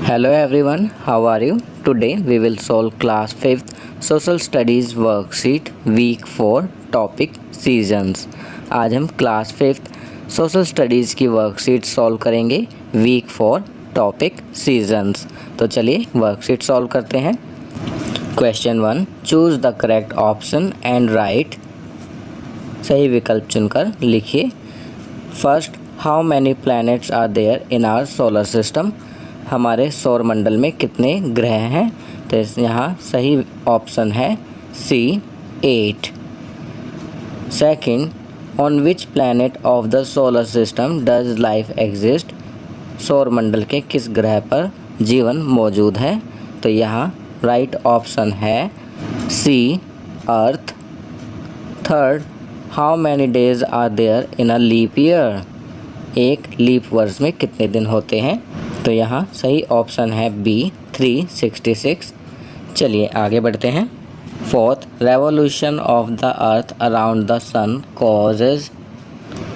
Hello everyone, how are you? Today we will solve class 5th Social Studies worksheet week 4 topic seasons। आज हम class 5th Social Studies की worksheet solve करेंगे week 4 topic seasons. तो चलिए worksheet solve करते हैं। Question 1, choose the correct option and write. सही विकल्प चुनकर लिखिए। First, how many planets are there in our solar system. हमारे सौर मंडल में कितने ग्रह हैं? तो यहाँ सही ऑप्शन है सी 8। Second, on which planet of the solar system does life exist. सौर मंडल के किस ग्रह पर जीवन मौजूद है? तो यहाँ राइट ऑप्शन है C earth. Third, how many days are there in a leap year. एक लीप वर्ष में कितने दिन होते हैं? तो यहाँ सही ऑप्शन है बी 366। चलिए आगे बढ़ते हैं। Fourth, revolution of the earth around the sun causes.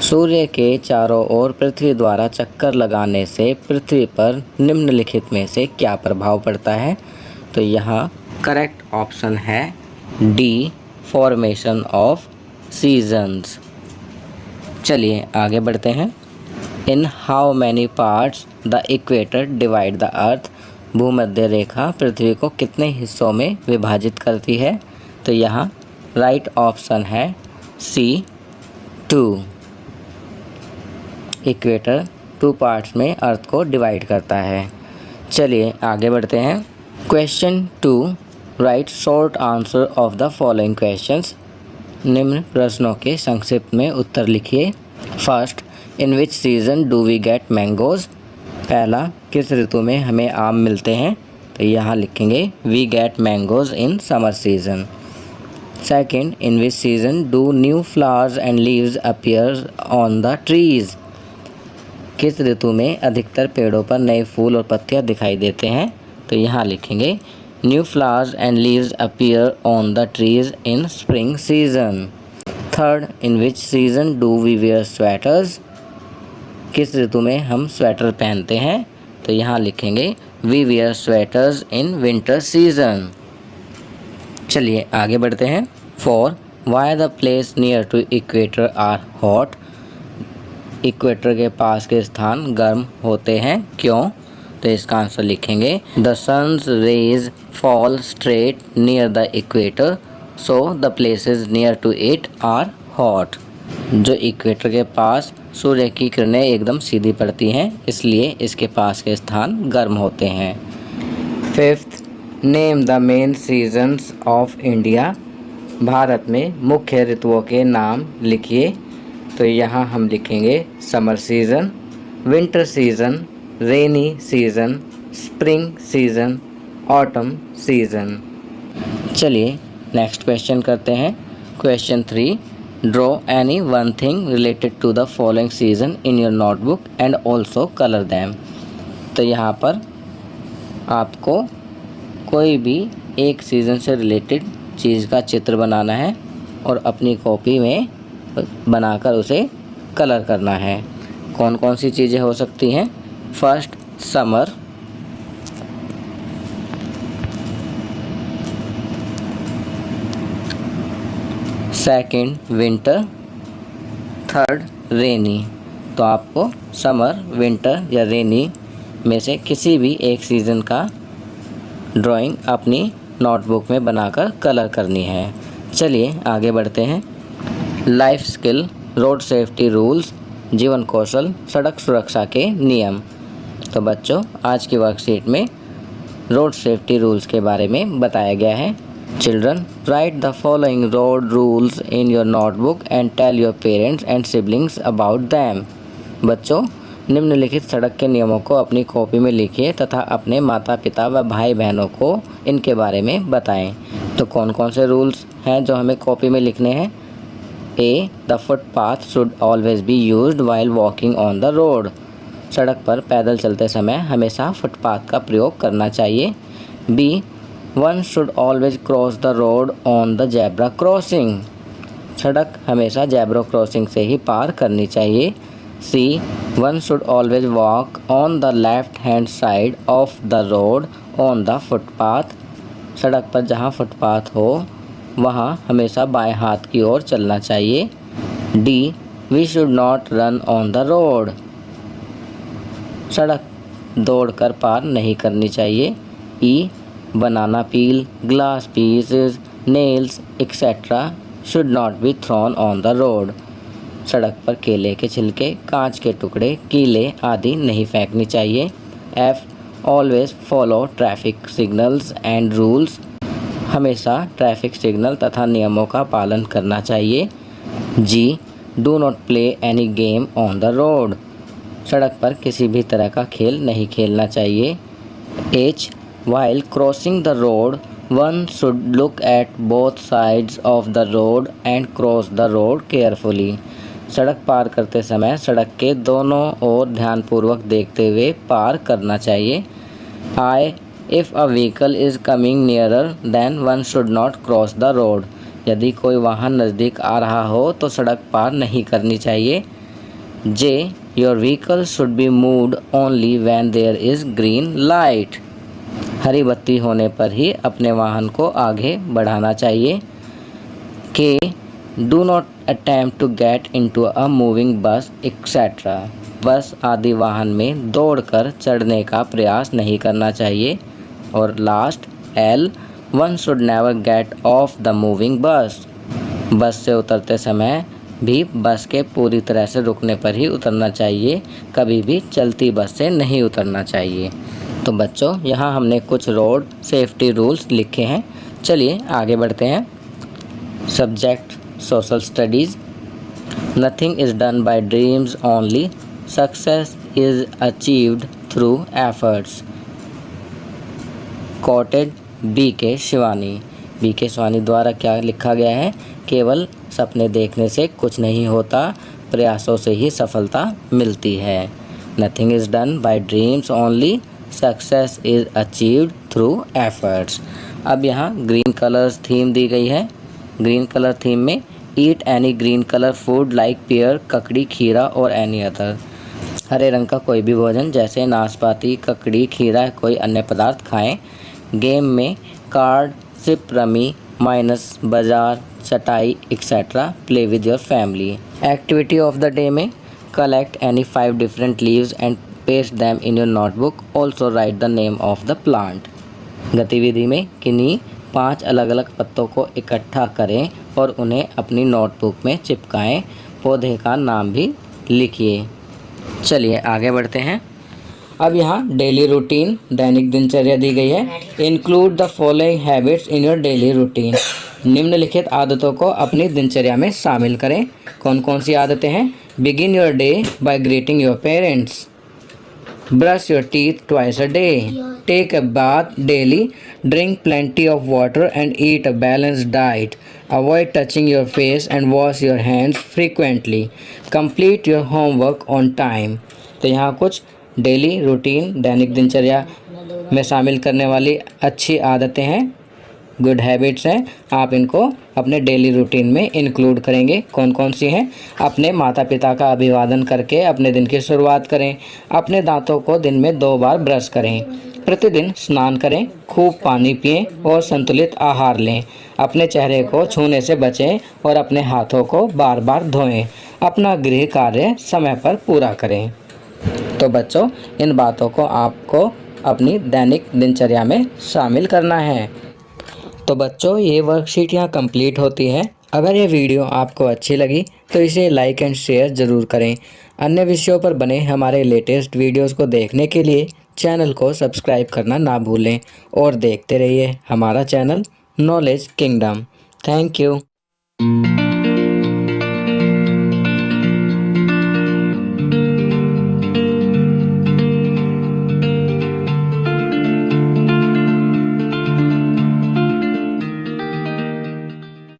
सूर्य के चारों ओर पृथ्वी द्वारा चक्कर लगाने से पृथ्वी पर निम्नलिखित में से क्या प्रभाव पड़ता है? तो यहाँ करेक्ट ऑप्शन है डी फॉर्मेशन ऑफ सीजन्स। चलिए आगे बढ़ते हैं। In how many parts the equator divide the earth. भूमध्य रेखा पृथ्वी को कितने हिस्सों में विभाजित करती है? तो यहाँ राइट ऑप्शन है सी 2। इक्वेटर 2 पार्ट्स में अर्थ को डिवाइड करता है। चलिए आगे बढ़ते हैं। Question 2, write short answer of the following questions. निम्न प्रश्नों के संक्षिप्त में उत्तर लिखिए। First, in which season do we get mangoes. पहला, किस ऋतु में हमें आम मिलते हैं? तो यहाँ लिखेंगे we get mangoes in summer season. Second, in which season do new flowers and leaves appear on the trees. किस ऋतु में अधिकतर पेड़ों पर नए फूल और पत्तियाँ दिखाई देते हैं? तो यहाँ लिखेंगे new flowers and leaves appear on the trees in spring season. Third, in which season do we wear sweaters. किस ऋतु में हम स्वेटर पहनते हैं? तो यहाँ लिखेंगे we wear sweaters in winter season. चलिए आगे बढ़ते हैं। 4, why the place near to equator are hot. Equator के पास के स्थान गर्म होते हैं, क्यों? तो इसका आंसर लिखेंगे the sun's rays fall straight near the equator so the places near to it are hot. जो इक्वेटर के पास सूर्य की किरणें एकदम सीधी पड़ती हैं, इसलिए इसके पास के स्थान गर्म होते हैं। Fifth, name the main seasons of India. Bharat में मुख्य ऋतुओं के नाम लिखिए। तो यहाँ हम लिखेंगे summer season, winter season, rainy season, spring season, autumn season. चलिए नेक्स्ट क्वेश्चन करते हैं। Question 3, draw any one thing related to the following season in your notebook and also colour them. तो यहाँ पर आपको कोई भी एक सीज़न से रिलेटेड चीज़ का चित्र बनाना है और अपनी कॉपी में बनाकर उसे कलर करना है। कौन कौन सी चीज़ें हो सकती हैं? First, summer. Second, winter. Third, rainy. तो आपको समर, विंटर या रेनी में से किसी भी एक सीज़न का ड्राइंग अपनी नोटबुक में बनाकर कलर करनी है। चलिए आगे बढ़ते हैं। Life skill, road safety rules, जीवन कौशल, सड़क सुरक्षा के नियम। तो बच्चों, आज की वर्कशीट में रोड सेफ्टी रूल्स के बारे में बताया गया है। Children, write the following road rules in your notebook and tell your parents and siblings about them. बच्चों, निम्नलिखित सड़क के नियमों को अपनी कॉपी में लिखिए तथा अपने माता पिता व भाई बहनों को इनके बारे में बताएं। तो कौन कौन से रूल्स हैं जो हमें कॉपी में लिखने हैं? A, the footpath should always be used while walking on the road. सड़क पर पैदल चलते समय हमेशा फुटपाथ का प्रयोग करना चाहिए। B, one should always cross the road on the zebra crossing. सड़क हमेशा जेब्रा क्रॉसिंग से ही पार करनी चाहिए। C. One should always walk on the left hand side of the road on the footpath. सड़क पर जहाँ फुटपाथ हो वहाँ हमेशा बाएं हाथ की ओर चलना चाहिए. D. We should not run on the road. सड़क दौड़कर पार नहीं करनी चाहिए. E. Banana peel, glass pieces, nails, etc. should not be thrown on the road. सड़क पर केले के छिलके, कांच के टुकड़े, कीले आदि नहीं फेंकनी चाहिए. F. Always follow traffic signals and rules. हमेशा ट्रैफिक सिग्नल तथा नियमों का पालन करना चाहिए. G. Do not play any game on the road. सड़क पर किसी भी तरह का खेल नहीं खेलना चाहिए. H. While crossing the road, one should look at both sides of the road and cross the road carefully. सड़क पार करते समय सड़क के दोनों ओर ध्यानपूर्वक देखते हुए पार करना चाहिए. I. If a vehicle is coming nearer, then one should not cross the road. यदि कोई वाहन नज़दीक आ रहा हो तो सड़क पार नहीं करनी चाहिए. J. Your vehicle should be moved only when there is green light. हरी बत्ती होने पर ही अपने वाहन को आगे बढ़ाना चाहिए. K. Do not attempt to get into a moving bus etc. बस आदि वाहन में दौड़कर चढ़ने का प्रयास नहीं करना चाहिए. और last L. One should never get off the moving bus. बस से उतरते समय भी बस के पूरी तरह से रुकने पर ही उतरना चाहिए. कभी भी चलती बस से नहीं उतरना चाहिए. तो बच्चों यहाँ हमने कुछ रोड सेफ्टी रूल्स लिखे हैं. चलिए आगे बढ़ते हैं. Subject social studies. Nothing is done by dreams only. Success is achieved through efforts. Coated B.K. Shivani. B.K. Shivani द्वारा क्या लिखा गया है? केवल सपने देखने से कुछ नहीं होता, प्रयासों से ही सफलता मिलती है. Nothing is done by dreams only. Success is achieved through efforts. अब यहाँ ग्रीन कलर्स थीम दी गई है. ग्रीन कलर थीम में eat any green colour food like pair, ककड़ी, खीरा और एनी अदर. हरे रंग का कोई भी भोजन जैसे नाशपाती, ककड़ी, खीरा कोई अन्य पदार्थ खाएं. गेम में card, SIP, rummy, minus, bazaar, chatai etcetera play with your family. Activity of the day में collect any 5 different leaves and paste them in your notebook. Also write the name of the plant. गतिविधि में किन्हीं 5 अलग अलग पत्तों को इकट्ठा करें और उन्हें अपनी नोटबुक में चिपकाएं. पौधे का नाम भी लिखिए. चलिए आगे बढ़ते हैं. अब यहाँ डेली रूटीन दैनिक दिनचर्या दी गई है. Include the following habits in your daily routine. निम्नलिखित आदतों को अपनी दिनचर्या में शामिल करें. कौन कौन सी आदतें हैं? Begin your day by greeting your parents. Brush your teeth twice a day. Take a bath daily. Drink plenty of water and eat a balanced diet. Avoid touching your face and wash your hands frequently. Complete your homework on time. तो यहाँ कुछ daily routine दैनिक दिनचर्या में शामिल करने वाली अच्छी आदतें हैं, गुड हैबिट्स हैं. आप इनको अपने डेली रूटीन में इंक्लूड करेंगे. कौन कौन सी हैं? अपने माता पिता का अभिवादन करके अपने दिन की शुरुआत करें. अपने दांतों को दिन में 2 बार ब्रश करें. प्रतिदिन स्नान करें. खूब पानी पिएं और संतुलित आहार लें. अपने चेहरे को छूने से बचें और अपने हाथों को बार बार धोएं. अपना गृह कार्य समय पर पूरा करें. तो बच्चों इन बातों को आपको अपनी दैनिक दिनचर्या में शामिल करना है. तो बच्चों ये वर्कशीट यहाँ कंप्लीट होती है. अगर ये वीडियो आपको अच्छी लगी तो इसे लाइक एंड शेयर ज़रूर करें. अन्य विषयों पर बने हमारे लेटेस्ट वीडियोस को देखने के लिए चैनल को सब्सक्राइब करना ना भूलें और देखते रहिए हमारा channel knowledge kingdom. Thank you.